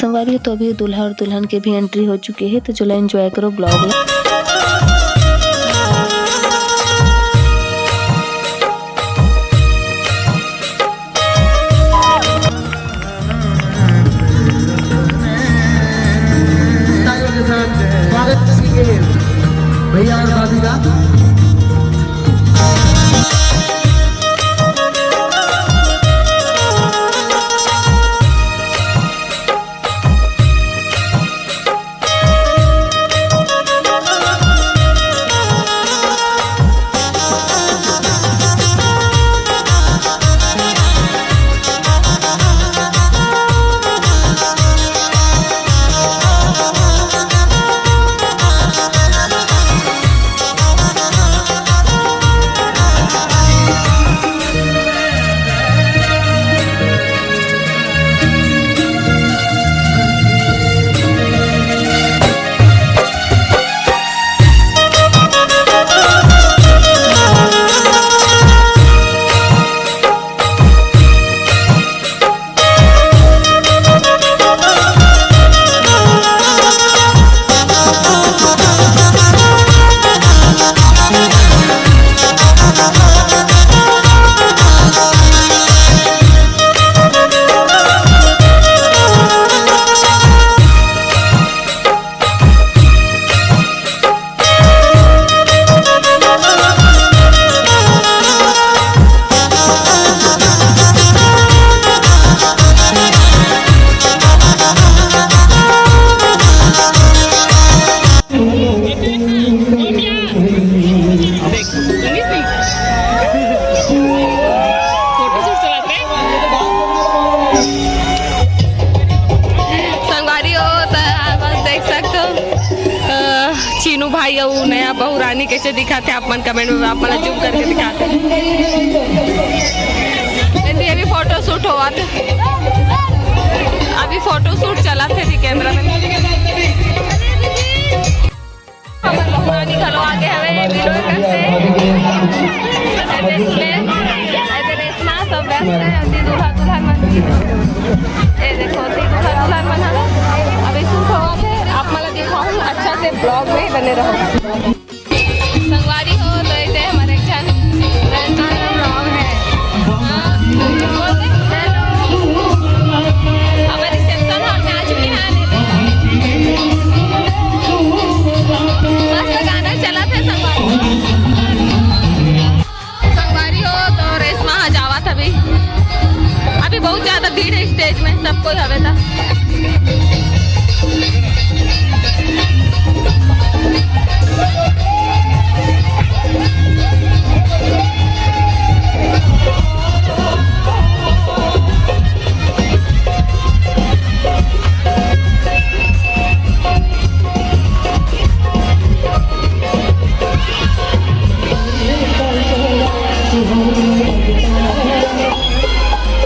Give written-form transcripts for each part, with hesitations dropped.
संगवारी। तो अभी दूल्हा और दुल्हन के भी एंट्री हो चुके हैं, तो चलो एंजॉय करो ब्लॉग में। भैया और भाभी का चीनू भाई और नया बहू रानी कैसे दिखाते आप मन कमेंट में, आप मन जूम करके दिखाते। अभी फोटो शूट हुआ था, अभी फोटो शूट चला थे कैमरा में। रानी घलो आगे हवे वीडियो करते, रेशमा सब व्यस्त है। दूल्हा दुल्हन मन, ये देखो दूल्हा दुल्हन मन अभी शूट हुआ थे, आप मला दिखाऊँ अच्छा से ब्लॉग में बने रहो संगवारी हो। तो ऐसे हमारे ब्लॉग है, हमारे रिसेप्शन हॉल में आ चुके हैं। मस्त गाना चला था संगवारी हो। तो रेशमा जावा था, अभी बहुत ज्यादा भीड़ है स्टेज में, सब कोई हवे था।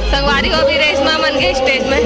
संगवारी को भी रेशमा मन गई स्टेज में।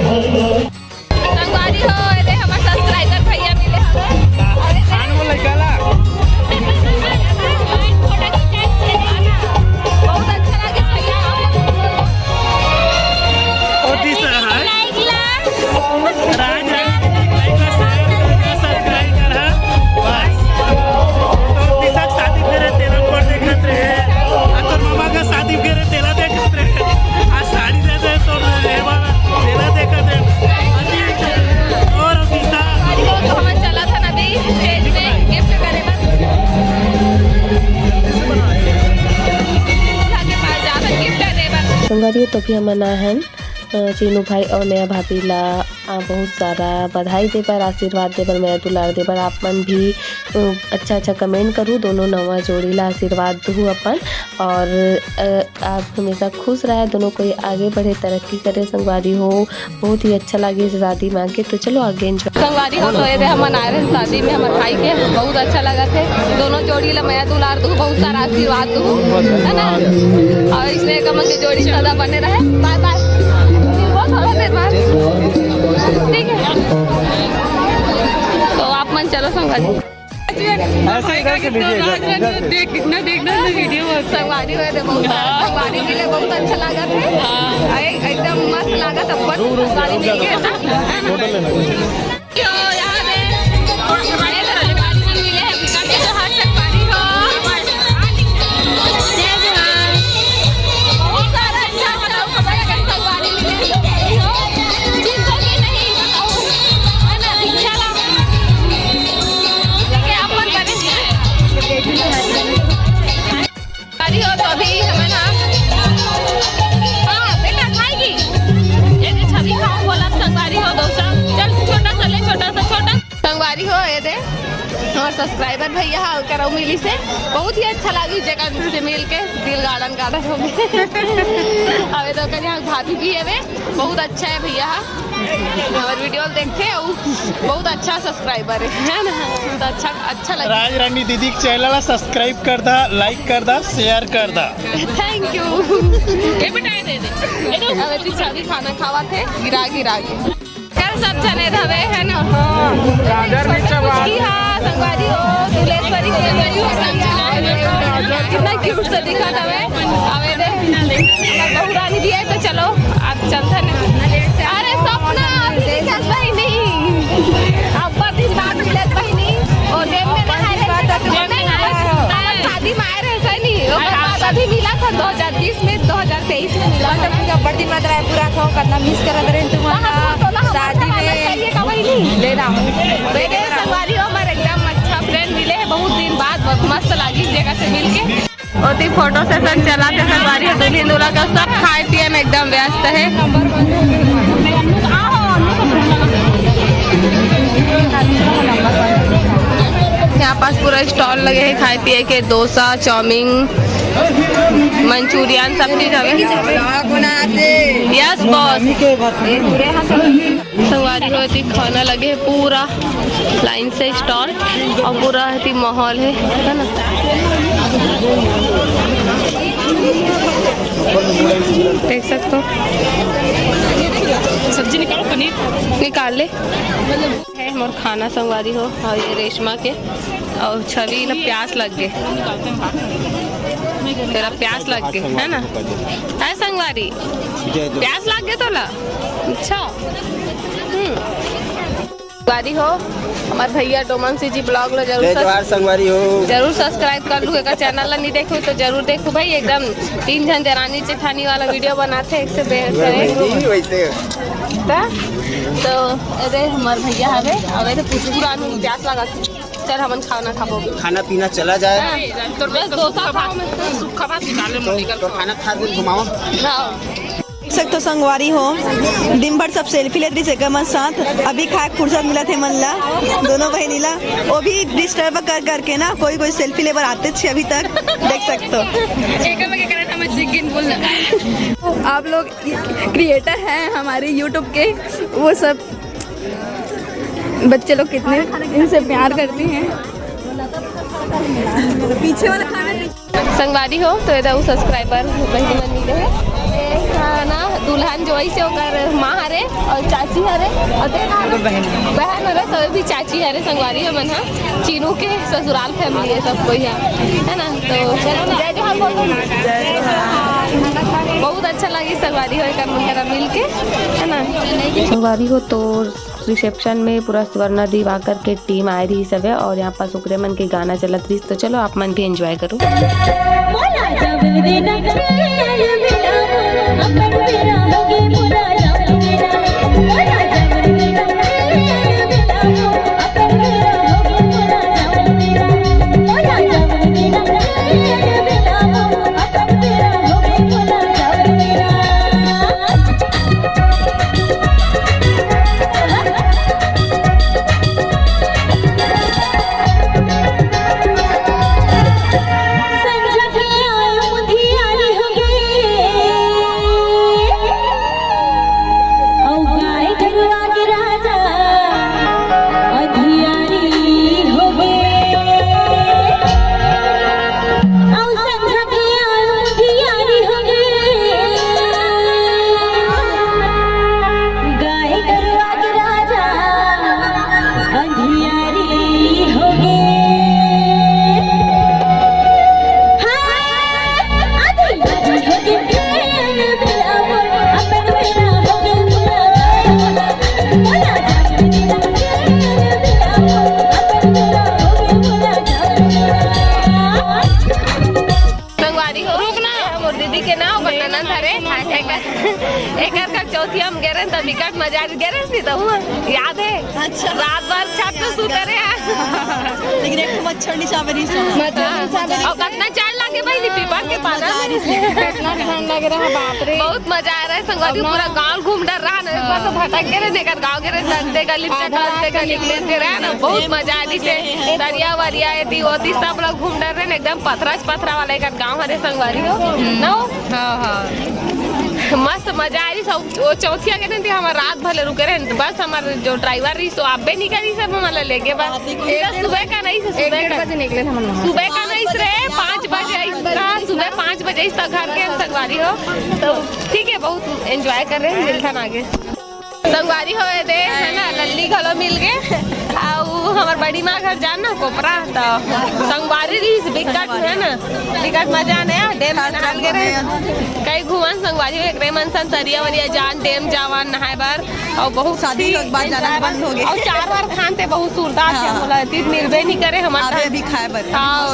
तो भी हम हैं चीनू भाई और नया भाभी ला बहुत सारा बधाई दे पर, आशीर्वाद दे पर, मैं दुलार दे पर। आप मन भी अच्छा अच्छा कमेंट करूँ, दोनों नवा जोड़ी ला आशीर्वाद दूँ अपन। और आप हमेशा खुश रहे, दोनों कोई आगे बढ़े, तरक्की करे। संगवारी हो बहुत ही अच्छा लगे इस शादी में आके। तो चलो आगे एंजॉय। संगवारी हो तो ये हम आए रहे शादी में हमारे भाई के, बहुत अच्छा लगा थे। दोनों जोड़ी ला मैं दुलार दूँ, बहुत सारा आशीर्वाद दूँ, है ना। और इसलिए कम की जोड़ी सदा बने रहे। बाय बाय, थोड़ा देर बाद ठीक है। तो आप मन चलो संगवारी देखना वीडियो संगवारी हुए थे, बहुत संगवारी मिले, बहुत अच्छा लगा थे, एकदम मस्त लगा था। संगवारी मिल गए हो तो अभी हमें ना बेटा खाएगी ये छवि खाओ बोला। संगवारी हो दोस्तों, चल छोटा सा ले, छोटा सा संगवारी हो ये दे और सब्सक्राइबर भैया कराऊ मिली से बहुत ही अच्छा लगी जगह से मिल के, दिल गार्डन हो गए। अबे तो कहीं भाभी भी है, बहुत अच्छा है भैया और वीडियो देखते हैं, बहुत अच्छा सब्सक्राइबर है ना, बहुत अच्छा लगा। राज रानी दीदी के चैनल सब्सक्राइब कर दा, लाइक कर दा, शेयर कर दा। Thank you. ये मिठाई दे दे। अबे तो छवि खाना खावा थे गिरा के सब जने धवे है ना। संगवारी हो दुलेश्वरी कितना क्यूट से दिखा धवे। अबे बहुरानी भी है तो चलो आप चलते हैं। अरे सपना बहनी अब्बा दिन बाद मिलत बहनी और देव में शादी में आए रहे सही नहीं, अभी मिला था 2020 में, 2023 में मिला था। बड़ी मत रहा पूरा खाओ करना मिस कर रहे तुम्हारा शादी में ले रहा हूँ। संगवारी हो हमारे एकदम अच्छा फ्रेंड मिले हैं बहुत दिन बाद, बहुत मस्त लगी इस जगह से मिलके। और ती फोटो सेशन चला थे संगवारी हो दुल्हन दूल्हा का, सब खाए पिए में एकदम व्यस्त है। यहाँ पास पूरा स्टॉल लगे हैं खाए पिए के, डोसा, चाउमीन, मंचूरियन सब चीज है। Yes boss. संगवारी होती खाना लगे पूरा लाइन से स्टॉल और पूरा है माहौल है ना। देख सकते हो सब्जी निकालो, पनीर निकाल ले है मोर खाना। संगवारी हो और ये रेशमा के और छवि ला प्यास लग गए, तेरा प्यास लग गए है ना। है संगवारी प्यास लग गए तो ला। अच्छा संगवारी हो हमारे भैया डोमन सी जी ब्लॉग लो संगवारी हो जरूर सब्सक्राइब कर लू। अगर चैनल ला नहीं देखो तो जरूर देखो भाई, एकदम 3 जन जरानी जेठानी वाला वीडियो बनाते हैं, इससे बेहतर तो अरे हमारे भैया हवे अबे तो पूरा प्यास लगा। चल हमन खाना खाबोगे, खाना पीना चला जाए तो बस डोसा खाओ में सूखा भात निकाले तो खाना खा दे घुमाओ। देख सकते हो संगवारी हो दिन भर सब सेल्फी लेती जगह मन साथ। अभी खाए फुर्सत मिला थे मन ला दोनों बहनी ला, वो भी डिस्टर्ब कर करके ना कोई सेल्फी लेबर आते थे अभी तक। देख सकते हो आप लोग क्रिएटर हैं हमारे यूट्यूब के, वो सब बच्चे लोग कितने इनसे प्यार करते हैं। पीछे वाला संगवारी हो तो इधर सब्सक्राइबर बहनी मन मिले है ना। दुल्हन जो ऐसे होकर माँ हरे और चाची हरे और बहन हरे सब भी चाची हरे। संगवारी है मन चीनू के ससुराल फैमिली है सब कोई है ना। तो चलो बहुत अच्छा लगी संगवारी हो मिल के है ना। संगवारी हो तो रिसेप्शन में पूरा स्वर्णा दिवाकर के टीम आए रही सब है और यहाँ पास उकरे मन के गाना चलत रही। तो चलो आप मन भी एंजॉय करो। बिकट मजा गे रही तो याद है। अच्छा। रात भर छत पे सोते रहे। लेकिन एक मच्छर नहीं चावे नहीं और कितना चार लाके भाई पीपर के पास कितना ठंड लग रहा है, बाप रे। बहुत मजा आ रहा है संगवारी। पूरा गांव घूम डर रहा ना, एक बार तो भटक के रहे गाँव के रहे गली लेते रहे ना, बहुत मजा आ रही है। दरिया वरिया एती होती सब लोग घूम डर रहे ना, एकदम पथरा वाला एक गाँव हरे संगवारी हो ना। मस्त मजा आ रही सब। वो चौथिया के नहीं थी, हमारे रात भले रुके रहे, बस हमारे जो ड्राइवर रही सो आप भी नहीं करी सब हमारा लेके बस। सुबह का नहीं, सुबह का निकले थे हम। सुबह का नहीं रहे 5 बजे, सुबह 5 बजे तक घर के संगवारी हो। तो ठीक है, बहुत एंजॉय कर रहे हैं। मिलखन आगे संगवारी हो दे है ना, लल्ली घलो मिल गए। हमार बड़ी माँ घर जान ना कोपरा, तो संगवारी रही बिकट है ना, बिकट मजा नया डेम नहाल के रहे कई घुमन संगवारी एक रे मनसन तरिया वरिया जान डेम जावन नहाए बार। और बहुत शादी के बाद जाना बंद हो गया। और 4 बार खानते बहुत सुरदार थे, बोला तीन मिलबे नहीं करे हमारे अभी खाए बर।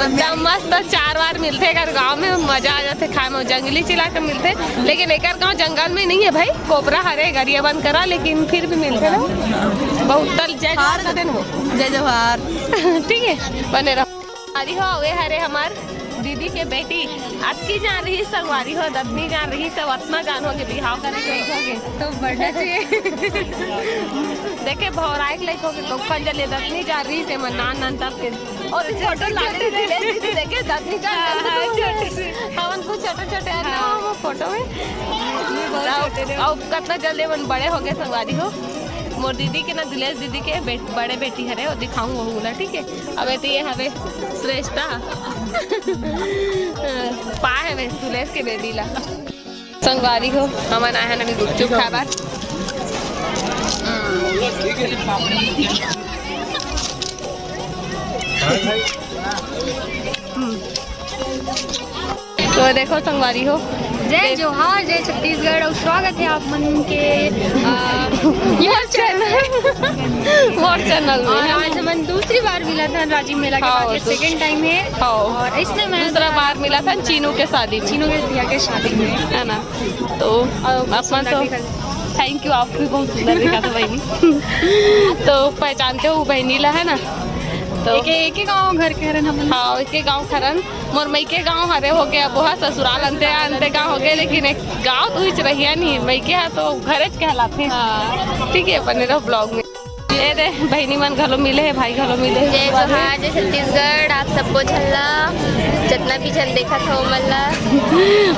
एकदम मस्त 4 बार मिलते कर गाँव में, मजा आ जाते खाए में। जंगली चिला के मिलते, लेकिन एक गाँव जंगल में नहीं है भाई, कोपरा हरे गरिया बंद करा, लेकिन फिर भी मिलते ना बहुत। तल जय जय जवाहर। ठीक है, बने रहो। अरे हो वे हरे हमार दीदी के बेटी अतकी जान रही संगवारी हो, दत्नी जान रही सब अतना जान होगे बिहाव करे के तो बढ़ा चाहिए। देखे भौराइक लाइक होगे तो कंजले दत्नी जान रही से नान नान तब के और फोटो लागे देखे दत्नी जान हमन को छोटे फोटो में और कितना जल्दी मन बड़े हो गए संगवारी हो। मोर दीदी के ना दिलेश दीदी के बड़े बेटी हरे वो दिखाऊं वो बोला ठीक है। अब ये हवे श्रेष्ठा पा है वे दिलेश के बेबी ला संगवारी हो। हमन आए हैं ना गुपचुप खाबार। तो देखो संगवारी हो, जय जोहार, जय छत्तीसगढ़ और स्वागत है आप मन के मोर चैनल और आज हमन दूसरी बार मिला था राजीव मेला के बाद, ये सेकंड टाइम है। और इसमें मैं दूसरा बार मिला था चीनू के शादी में, चीनू के दिया के शादी में है ना। तो अपन तो थैंक यू, आप भी बहुत सुंदर दिखा था बहनी। तो पहचानते हो बहनी ला है ना। तो एक गाँव घर के हरन हम। हाँ, एक गाँव खरन मोर मई के गाँव हरे हो गया बुहा ससुराल अंते गाँव हो गए, लेकिन एक गाँव तो कुछ रहिया नहीं मई के है तो घरेज कहलाते। हाँ ठीक है, बने रहो ब्लॉग में। ये दे बहनी मन घलो मिले है, भाई घलो मिले। जय जोहार, जय छत्तीसगढ़, आप सबको झल्ला जितना भी जन देखा था मल्ला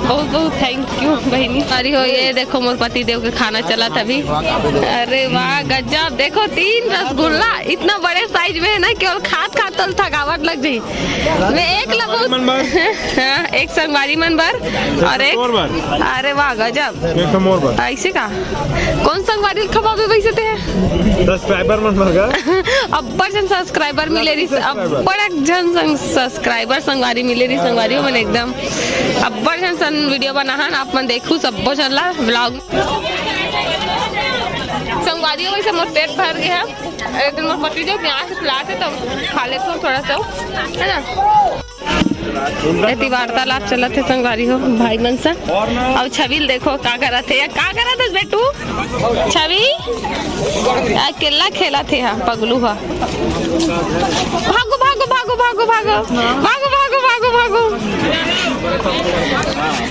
बहुत बहुत थैंक यू बहनी। अरे हो ये देखो मोर पति देव के खाना चला था अभी। अरे वाह गजब, देखो 3 रसगुल्ला इतना बड़े साइज में है ना, केवल खात तो थकावट लग गई। मैं एक हाँ, एक संगवारी मन भर और एक अरे वाह गजब। ऐसे का कौन संगवारी खवाबे वैसे थे सब्सक्राइबर मन भर अब्बर जन सब्सक्राइबर मिले रही, अब्बर जन सब्सक्राइबर संगवारी मिले रही। संगवारी मन एकदम अब्बर जन सन वीडियो बनाहन आप मन देखू सब जन ला ब्लॉग। संगवारी वैसे मोर पेट भर गया। एक दिन मोर पति जो प्याज खिलाते तब खा लेते हो थोड़ा सा है ना। ऐसी वार्तालाप चला थे संगवारी हो भाई मन सा। और छविल देखो का करा थे या का करा थे बेटू छवि अकेला खेला थे। हाँ पगलू हा भागो भागो भागो भागो भागो भागो भागो भागो भागो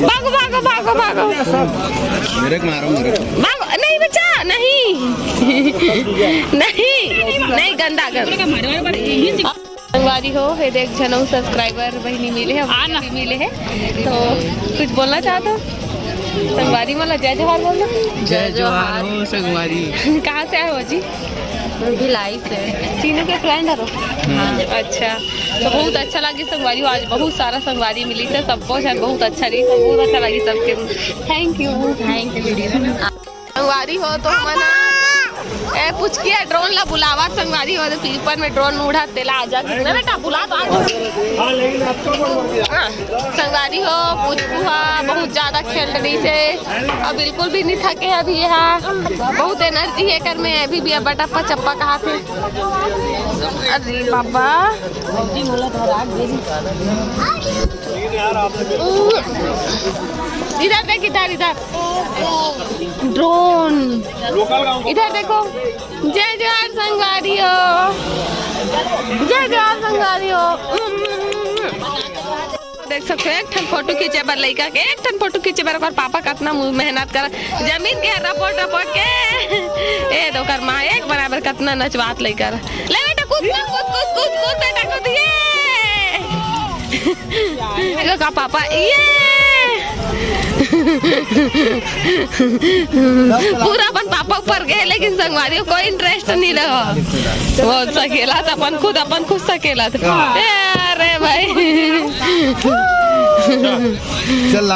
भागो भागो भागो भागो भागो। नहीं बच्चा नहीं नहीं गंदा गंदा। संगवारी हो ये देख जनऊ सब्सक्राइबर बहनी मिले है, आना भी मिले है। तो कुछ बोलना चाहते हो संगवारी मतलब जय जोहार बोलो। जय जोहार हो संगवारी। कहाँ से आए हो जी? भिलाई से। चीनू के फ्रेंड हो? अच्छा, तो बहुत अच्छा लगी संगवारी हो। आज बहुत सारा संगवारी मिली थे, सब बहुत अच्छा रही, बहुत अच्छा लगी सबके। Thank you. संगवारी हो तो मना ए पूछ किया ड्रोन ला बुलावा संगवारी हो तो पीपर में ड्रोन उड़ा तेला आजा कितना बेटा बुला तो संगवारी हो पूछ पुहा बहुत ज्यादा खेल रही से और बिल्कुल भी नहीं थके अभी। यहाँ बहुत एनर्जी है कर में अभी भी बटप्पा चप्पा कहा थे। अरे बाबा इधर देख, इधर ड्रोन, इधर देखो। जय जोहार संगवारी हो, जय जोहार संगवारी हो। देख सकते हो एक ठन फोटो खींचे बर लड़का के, एक ठन फोटो खींचे बर पापा कितना मेहनत कर जमीन के रपोट के ए दोकर माँ एक बराबर कितना नचवात लड़का। ले बेटा कूद बेटा कूद ये का पापा ये पूरा अपन पापा ऊपर गए, लेकिन संगवारी को कोई इंटरेस्ट नहीं रहा। बहुत सकेला था अपन खुद सकेला था। अरे भाई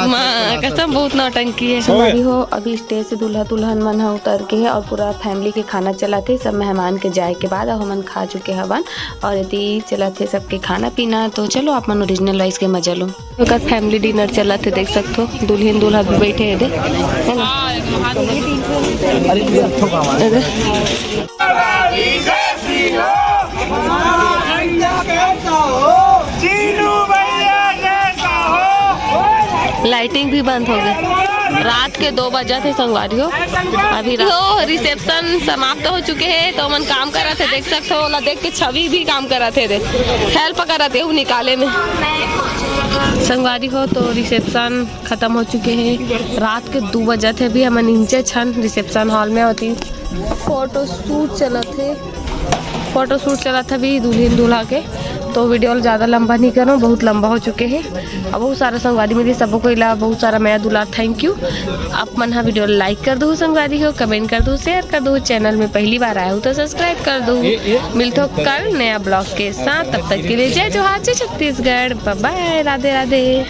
माँ कसम बहुत नौटंकी है। संगवारी हो अभी स्टेज से दूल्हा दुल्हन मन हा उतर के है और पूरा फैमिली के खाना चला थे। सब मेहमान के जाए के बाद हमन खा चुके हवन और यदि चला थे सबके खाना पीना। तो चलो आप मन ओरिजिनल वाइस के मजा लो। फैमिली डिनर चला थे, देख सकते हो दुल्हन दूल्हा भी बैठे है ना। लाइटिंग भी बंद हो गई, रात के 2 बजे थे संगवारी हो। अभी रिसेप्शन समाप्त हो चुके हैं तो मन काम करा थे, देख सकते हो। ला देख के छवि भी काम करा थे, हेल्प करा थे वो निकाले में संगवारी हो। तो रिसेप्शन खत्म हो चुके हैं, रात के 2 बजे थे। अभी हम नीचे छन रिसेप्शन हॉल में होती फोटो शूट चला था भी दुल्हन दूल्हा के। तो वीडियो ज़्यादा लंबा नहीं करो, बहुत लंबा हो चुके हैं। अब बहुत सारा संगवारी मेरी सबको इला बहुत सारा मैं दुलार थैंक यू। आप मन हाँ वीडियो लाइक कर दो संगवारी हो, कमेंट कर दो, शेयर कर दो। चैनल में पहली बार आया हूँ तो सब्सक्राइब कर दो। मिलते हो कल नया ब्लॉग के साथ, तब तक के लिए जय जोहार, जय छत्तीसगढ़, बाय बाय, राधे राधे।